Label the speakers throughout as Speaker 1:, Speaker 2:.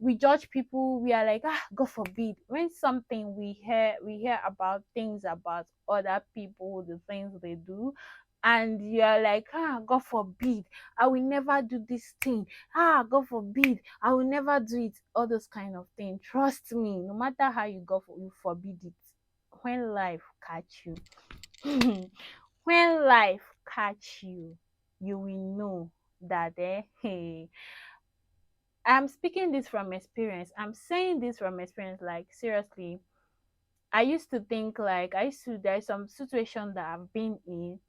Speaker 1: we judge people. We are like, God forbid. When something we hear about things about other people, the things they do, and you're like, God forbid, I will never do this thing. God forbid, I will never do it. All those kind of things. Trust me, no matter how you forbid it, when life catch you, when life catch you, you will know that hey, I'm speaking this from experience. I'm saying this from experience. Like, seriously, I used to think, like, there's some situation that I've been in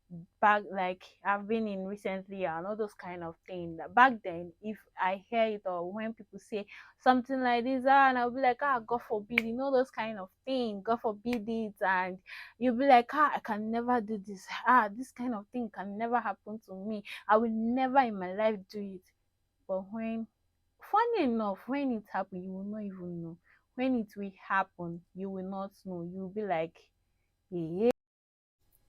Speaker 1: back, like I've been in recently, and all those kind of things. That back then, if I hear it, or when people say something like this, and I'll be like, God forbid, those kind of things, God forbid it. And you'll be like, I can never do this. This kind of thing can never happen to me. I will never in my life do it. But funny enough, when it happen, you will not even know. When it will happen, you will not know. You'll be like, yeah.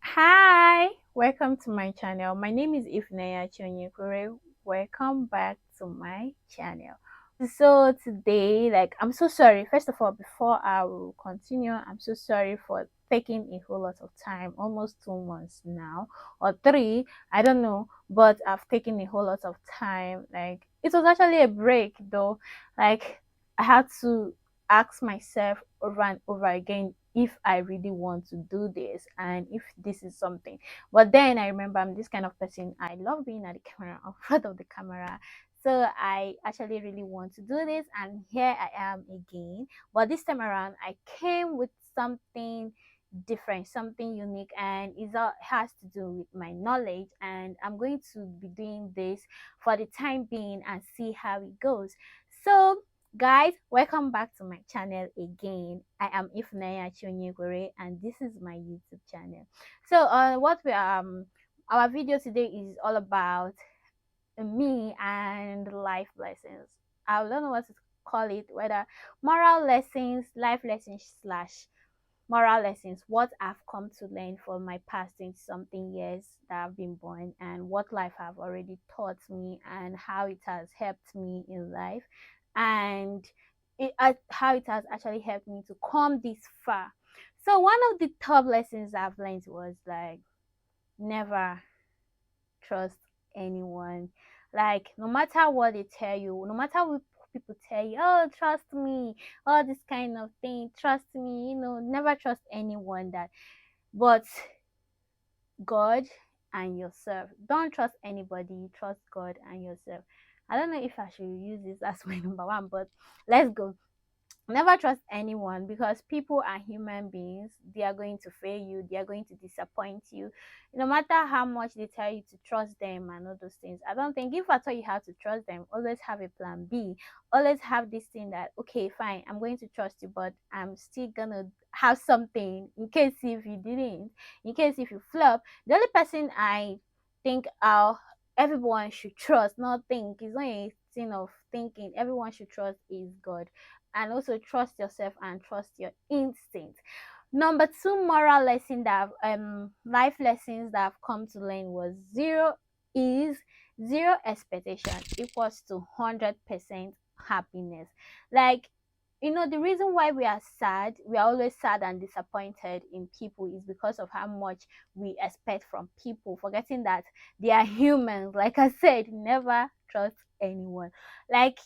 Speaker 1: Hi, welcome to my channel. My name is Ifnaya Chonyekure. Welcome back to my channel. So today, like, I'm so sorry. First of all, before I will continue, I'm so sorry for taking a whole lot of time, almost 2 months now, or three, I don't know, but I've taken a whole lot of time. Like, it was actually a break though. Like, I had to ask myself over and over again if I really want to do this and if this is something. But then I remember I'm this kind of person. I love being at the camera, in front of the camera. So I actually really want to do this, and here I am again. But this time around, I came with something different, something unique, and has to do with my knowledge. And I'm going to be doing this for the time being and see how it goes. So guys, welcome back to my channel again. I am Ifnaya Chonyegore, and this is my YouTube channel. So what we our video today is all about me and life lessons. I don't know what to call it, whether moral lessons, life lessons slash moral lessons, what I've come to learn from my past 20 something years that I've been born, and what life have already taught me, and how it has helped me in life, and how it has actually helped me to come this far. So one of the top lessons I've learned was like, never trust anyone. Like, no matter what they tell you, no matter what people tell you, oh, trust me, all this kind of thing, trust me, never trust anyone. That, but God and yourself. Don't trust anybody, trust God and yourself. I don't know if I should use this as my number one, but let's go. Never trust anyone, because people are human beings. They are going to fail you, they are going to disappoint you, no matter how much they tell you to trust them and all those things. I don't think, if I tell you how to trust them, always have a plan B. Always have this thing that, okay, fine, I'm going to trust you, but I'm still gonna have something in case if you didn't, in case if you flop. The only person I think everyone should trust, not think, it's not a thing of thinking, everyone should trust is God. And also trust yourself and trust your instinct. Number two moral lesson that life lessons that I've come to learn was zero expectation equals to 100% happiness. Like, the reason why we are always sad and disappointed in people, is because of how much we expect from people, forgetting that they are humans. Like I said, never trust anyone. Like,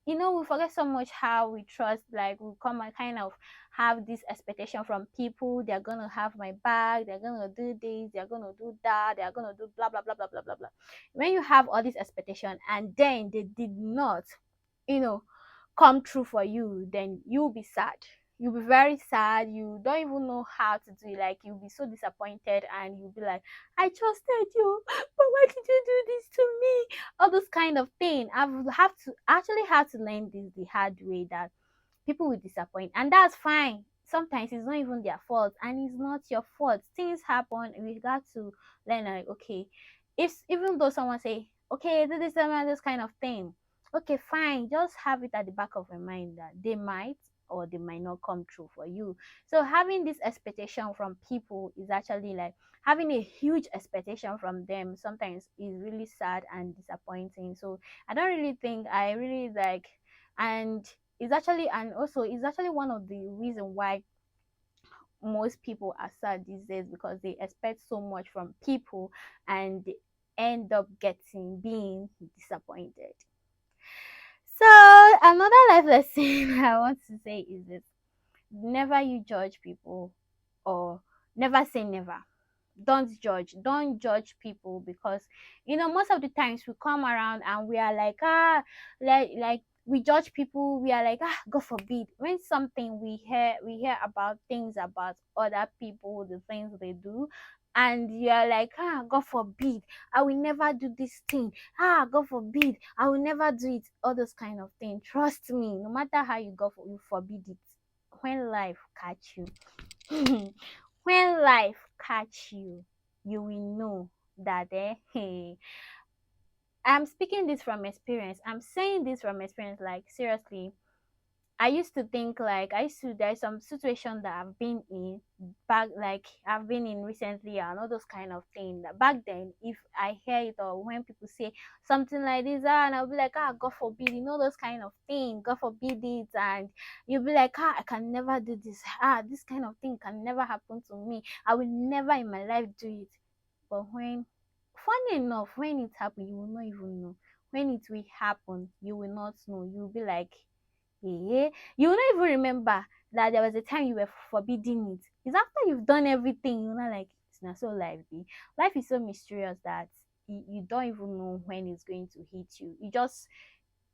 Speaker 1: we forget so much how we trust. Like, we come and kind of have this expectation from people. They're gonna have my back, they're gonna do this, they're gonna do that, they're gonna do blah blah blah blah blah blah blah. When you have all this expectation and then they did not, you know come true for you, then you'll be sad. You'll be very sad. You don't even know how to do it. Like, you'll be so disappointed, and you'll be like, I trusted you, but why did you do this to me? All those kind of thing. Actually had to learn this the hard way, that people will disappoint, and that's fine. Sometimes it's not even their fault, and it's not your fault. Things happen, and we got to learn, like, okay, if even though someone say, okay, this kind of thing, okay, fine, just have it at the back of your mind that they might or they might not come true for you. So having this expectation from people is actually like having a huge expectation from them. Sometimes is really sad and disappointing. So I don't really think I really like, and it's actually, and also it's actually one of the reason why most people are sad these days, because they expect so much from people and they end up getting being disappointed. So another life lesson I want to say is this: never you judge people, or never say never. Don't judge people, because most of the times we come around and we are like, like we judge people. We are like, god forbid, when something we hear about things about other people, the things they do, and you're like, god forbid, I will never do this thing. God forbid, I will never do it. All those kind of things, trust me, no matter how you forbid it, when life catch you, when life catch you, you will know that, hey, I'm speaking this from experience. I'm saying this from experience. Like, seriously, I used to think, like, there's some situation that I've been in back, like I've been in recently, and all those kind of things. That back then, if I hear it, or when people say something like this, and I'll be like, God forbid, those kind of thing, God forbid it, and you'll be like, I can never do this. This kind of thing can never happen to me. I will never in my life do it. But funny enough, when it happens, you will not even know. When it will happen, you will not know. You'll be like, yeah, you will not even remember that there was a time you were forbidding it. It's after you've done everything, you're not like, it's not so life be. Life is so mysterious that you don't even know when it's going to hit you.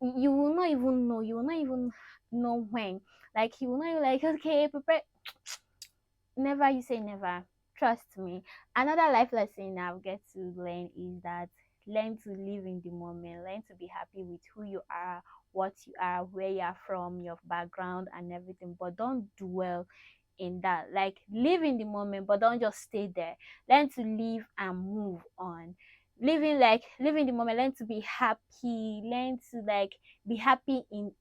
Speaker 1: You will not even know. You will not even know when. Like, you will not even like, okay, prepare. Never you say never. Trust me. Another life lesson I'll get to learn is that learn to live in the moment. Learn to be happy with who you are, what you are, where you are from, your background and everything. But don't dwell in that. Like, live in the moment, but don't just stay there. Learn to live and move on. Live in the moment, learn to be happy, learn to like be happy in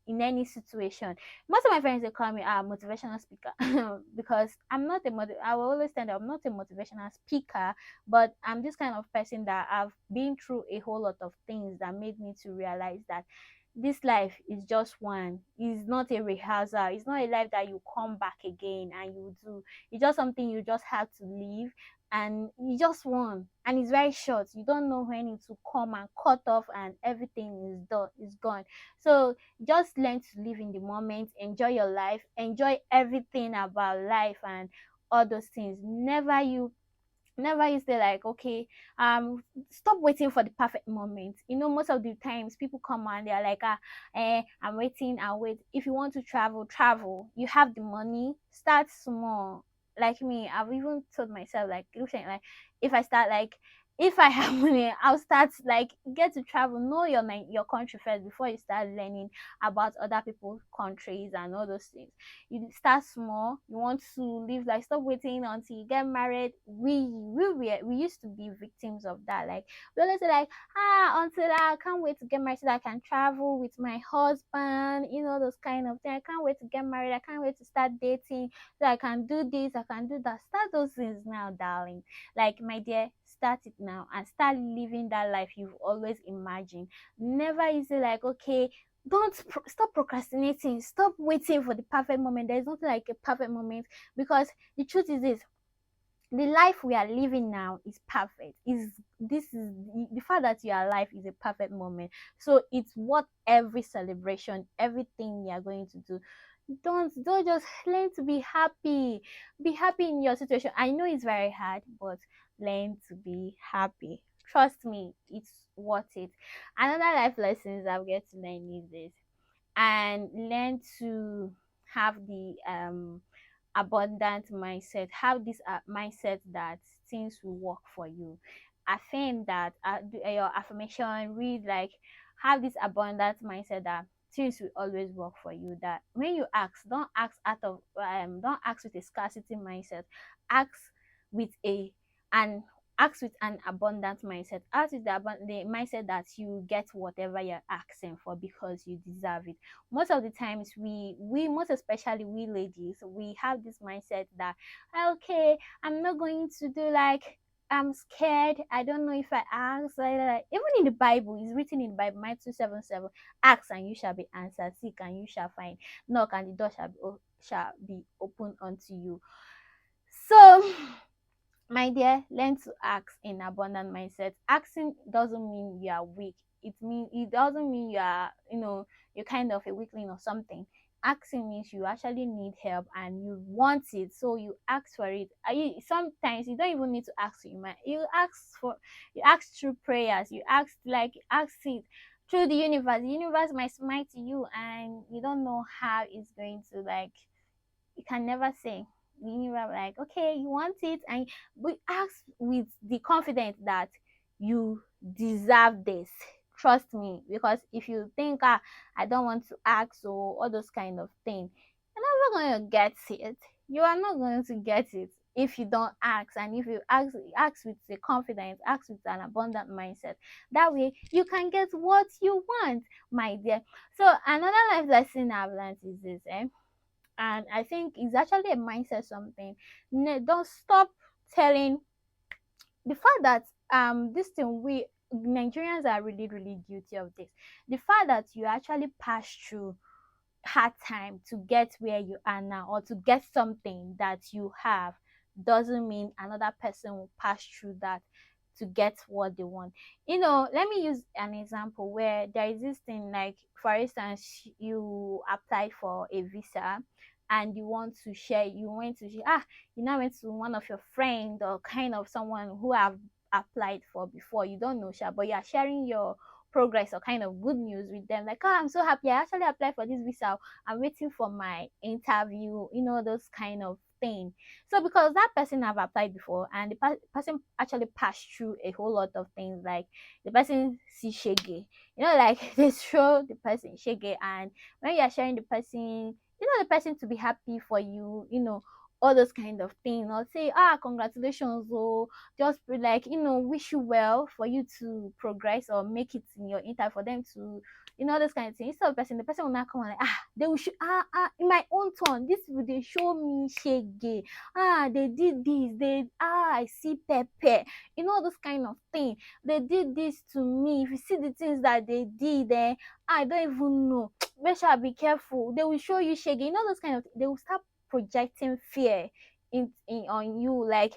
Speaker 1: any situation. Most of my friends, they call me a motivational speaker because I will always tell them I'm not a motivational speaker, but I'm this kind of person that I've been through a whole lot of things that made me to realize that this life is just one. It's not a rehearsal. It's not a life that you come back again and you do. It's just something you just have to live, and you just one, and it's very short. You don't know when it will come and cut off and everything is done, is gone. So just learn to live in the moment, enjoy your life, enjoy everything about life and all those things. Never you say like, okay, stop waiting for the perfect moment. Most of the times people come and they're like, I'm waiting and wait. If you want to travel, you have the money, start small. Like me, I've even told myself, like, listen, like, if I start, like, if I have money, I'll start, like, get to travel, know your country first before you start learning about other people's countries and all those things. You start small. You want to live, like, stop waiting until you get married. We used to be victims of that. Like, we always say like, until I can't wait to get married so that I can travel with my husband, those kind of things. I can't wait to get married. I can't wait to start dating so I can do this, I can do that. Start those things now, darling. Like, my dear, start it now and start living that life you've always imagined. Never is it like, okay, stop procrastinating, stop waiting for the perfect moment. There's nothing like a perfect moment, because the truth is this: the life we are living now is perfect. Is This is the fact that you are alive is a perfect moment. So it's worth every celebration, everything you are going to do. Don't just learn to be happy. Be happy in your situation. I know it's very hard, but learn to be happy. Trust me, it's worth it. Another life lessons I've get to learn is this: and learn to have the abundant mindset. Have this mindset that things will work for you. I think that your affirmation read like, have this abundant mindset that things will always work for you. That when you ask, don't ask with a scarcity mindset. Ask with a and ask with an abundant mindset. Ask with the mindset that you get whatever you're asking for because you deserve it. Most of the times, we most especially we ladies, we have this mindset that, okay, I'm not going to do like I'm scared. I don't know if I ask. Even in the Bible, it's written in the Bible, Matthew 7:7. Ask and you shall be answered. Seek and you shall find. Knock and the door shall be opened unto you. So, my dear, learn to ask in abundant mindset. Asking doesn't mean you are weak. It doesn't mean you are, you're kind of a weakling or something. Asking means you actually need help and you want it, so you ask for it. Sometimes you don't even need to ask to human. You ask through prayers. You ask it through the universe. The universe might smite you, and you don't know how it's going to, like, you can never say. You are like, okay, you want it, and we ask with the confidence that you deserve this. Trust me, because if you think, I don't want to ask, or all those kind of things, you're never going to get it. You are not going to get it if you don't ask. And if you ask with the confidence, ask with an abundant mindset, that way you can get what you want, my dear. So another life lesson I've learned is this, and I think it's actually a mindset something. Don't stop telling the fact that this thing, we Nigerians are really really guilty of this. The fact that you actually pass through hard time to get where you are now, or to get something that you have, doesn't mean another person will pass through that to get what they want. Let me use an example where there is this thing, like, for instance, you applied for a visa and you went to share, you now went to one of your friends, or kind of someone who have applied for before. You don't know, sure, but you are sharing your progress or kind of good news with them, like, I'm so happy, I actually applied for this visa, I'm waiting for my interview, those kind of thing. So because that person have applied before, and the person actually passed through a whole lot of things, like the person see shege, like they show the person shege, and when you are sharing the person, the person to be happy for you, all those kind of things, or say, congratulations, or just be like, wish you well for you to progress or make it in your interview, for them to, this kind of thing. Instead of the person will not come and, like, they will in my own turn, this will they show me shege, they did this, I see pepper, those kind of thing. They did this to me. If you see the things that they did, I don't even know. Make sure be careful. They will show you shege, those kind of, they will start projecting fear in on you, like,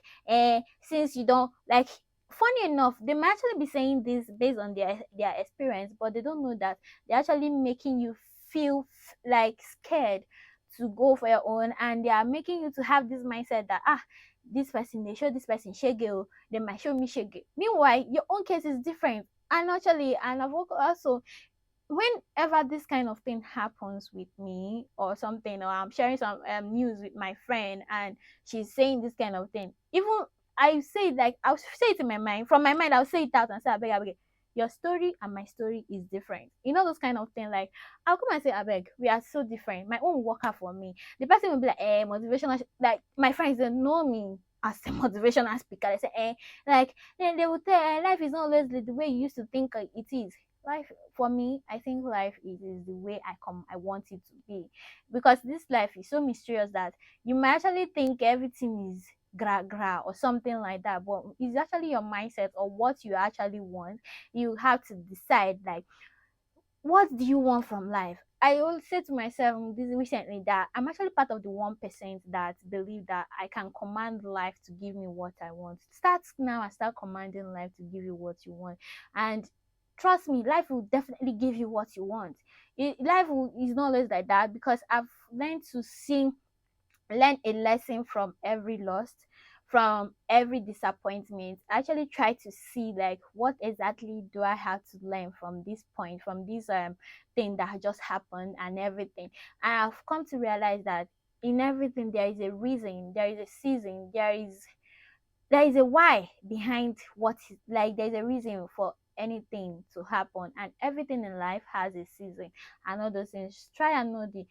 Speaker 1: since you don't like. Funny enough, they might actually be saying this based on their experience, but they don't know that they're actually making you feel like scared to go for your own, and they are making you to have this mindset that, this person, they show this person shege, they might show me shege. Meanwhile, your own case is different. And actually, and I've also, whenever this kind of thing happens with me or something, or I'm sharing some news with my friend and she's saying this kind of thing, even I say it, like, I'll say it in my mind, from my mind I'll say it out and say, abeg, abeg, your story and my story is different, those kind of thing. Like, I'll come and say, abeg, we are so different, my own work out for me. The person will be like, motivational, like, my friends, they know me as a motivational speaker. They say, like, then they will tell, life is not always the way you used to think it is. Life, for me, I think life is the way I want it to be, because this life is so mysterious that you might actually think everything is gra gra or something like that, but it's actually your mindset or what you actually want. You have to decide, like, what do you want from life. I always say to myself this recently that I'm actually part of the 1% that believe that I can command life to give me what I want. Start now and start commanding life to give you what you want. And trust me, life will definitely give you what you want. Is not always like that, because I've learned to learn a lesson from every loss, from every disappointment. I actually try to see, like, what exactly do I have to learn from this point, from this thing that had just happened and everything. And I've come to realize that in everything there is a reason, there is a season, there is a why behind what is, like, there's a reason for anything to happen, and everything in life has a season and all those things. Try and know the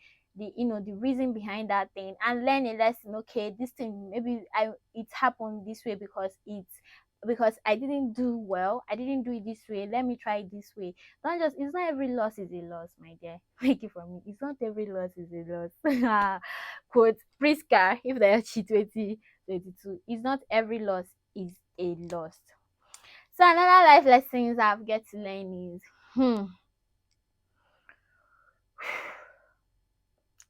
Speaker 1: reason behind that thing, and learn a lesson. Okay, this thing, maybe it happened this way because I didn't do well, I didn't do it this way, let me try it this way. Don't just, it's not every loss is a loss, my dear. Make it from me, it's not every loss is a loss. Quote Priska, if they are cheat 2022, it's not every loss is a loss. So another life lessons I've get to learn is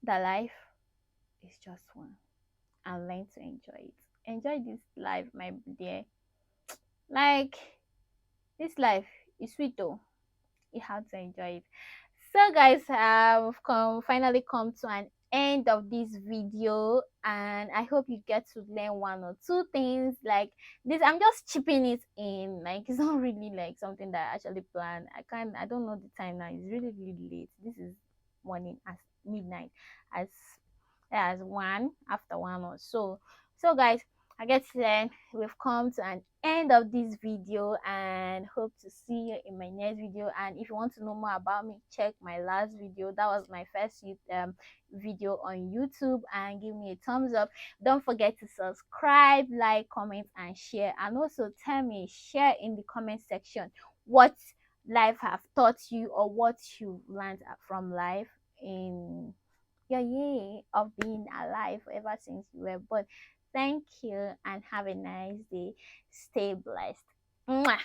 Speaker 1: that life is just one, and learn to enjoy it. Enjoy this life, my dear. Like, this life is sweet though. You have to enjoy it. So guys, I've finally come to an end of this video, and I hope you get to learn one or two things like this. I'm just chipping it in, like it's not really like something that I actually planned. I don't know the time now. It's really really late. This is morning, as midnight, as one after one or so. So guys, I guess then we've come to an end of this video, and hope to see you in my next video. And if you want to know more about me, check my last video. That was my first video on YouTube, and give me a thumbs up. Don't forget to subscribe, like, comment, and share. And also share in the comment section what life have taught you, or what you learned from life in your year of being alive ever since you were born. Thank you, and have a nice day. Stay blessed. Mwah.